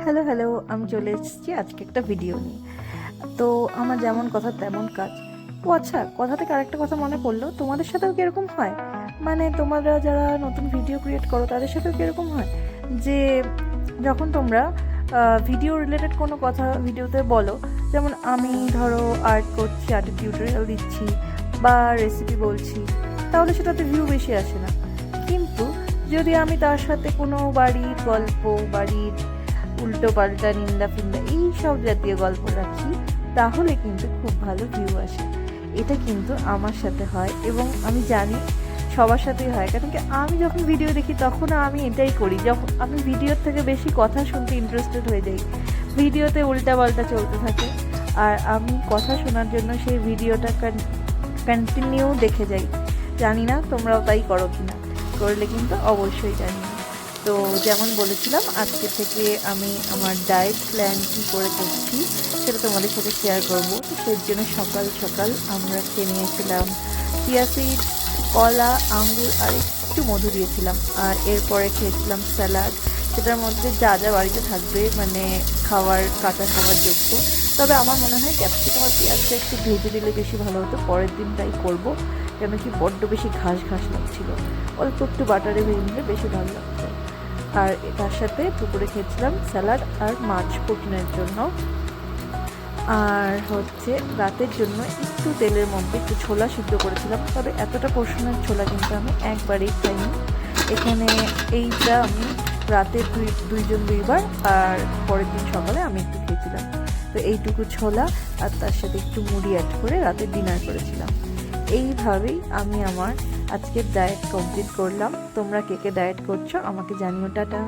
Hello hello, আমি চলে এসেছি আজকে একটা ভিডিও নিয়ে। তো আমার যেমন কথা তেমন কাজ। ও আচ্ছা, কথা থেকে আরেকটা কথা মনে পড়লো, তোমাদের সাথেও কি এরকম হয়? মানে তোমরা যারা নতুন ভিডিও ক্রিয়েট করো তাদের সাথেও কি এরকম হয় যে যখন তোমরা ভিডিও রিলেটেড কোনো কথা ভিডিওতে বলো, যেমন আমি ধরো আর্ট করছি, আর্টের টিউটোরিয়াল দিচ্ছি বা রেসিপি বলছি, তাহলে সেটাতে ভিউ বেশি আসে না। কিন্তু যদি আমি তার সাথে কোনো বাড়ির গল্প, বাড়ির উল্টো পাল্টা নিন্দা ফিন্দা এই সব জাতীয় গল্প রাখি, তাহলে কিন্তু খুব ভালো ভিউ আসে। এটা কিন্তু আমার সাথে হয় এবং আমি জানি সবার সাথেই হয়, কারণ কি আমি যখন ভিডিও দেখি তখন আমি এটাই করি। যখন আমি ভিডিওর থেকে বেশি কথা শুনতে ইন্টারেস্টেড হয়ে যাই, ভিডিওতে উল্টা পাল্টা চলতে থাকে আর আমি কথা শোনার জন্য সেই ভিডিওটা কন্টিনিউ দেখে যাই। জানি না তোমরাও তাই করো কিনা, করলে কিন্তু অবশ্যই জানি। তো যেমন বলেছিলাম, আজকে থেকে আমি আমার ডায়েট প্ল্যান কী করে করছি সেটা তোমাদের সাথে শেয়ার করবো। সেই জন্য সকাল সকাল আমরা খেয়ে নিয়েছিলাম চিয়া সিড, কলা, আঙ্গুর আর একটু মধু দিয়েছিলাম। আর এরপরে খেয়েছিলাম স্যালাড, সেটার মধ্যে যা যা বাড়িতে থাকবে, মানে কাঁচা খাওয়ার যোগ্য। তবে আমার মনে হয় ক্যাপসিকাম আর পেঁয়াজটা একটু ভেজে দিলে বেশি ভালো হতো। পরের দিন তাই করবো, কেন কি বড্ড বেশি ঘাস ঘাস লাগছিল। অল্প একটু বাটারে ভেজে নিলে বেশি ভালো লাগতো। আর তার সাথে দুপুরে খেয়েছিলাম স্যালাড আর মাছ প্রোটিনের জন্য। আর রাতের জন্য একটু তেলের মধ্যে একটু ছোলা সিদ্ধ করেছিলাম, তবে এতটা পোর্শনের ছোলা কিন্তু আমি একবারেই খাইনি। এখানে এইটা আমি রাতে দুইবার, আর পরের দিন সকালে আমি একটু খেয়েছিলাম। তো এইটুকু ছোলা আর তার সাথে একটু মুড়ি অ্যাড করে রাতে ডিনার করেছিলাম। এইভাবেই আমি আমার আজকের ডায়েট কমপ্লিট করলাম। তোমরা কে কে ডায়েট করছো আমাকে জানিও। টাটা।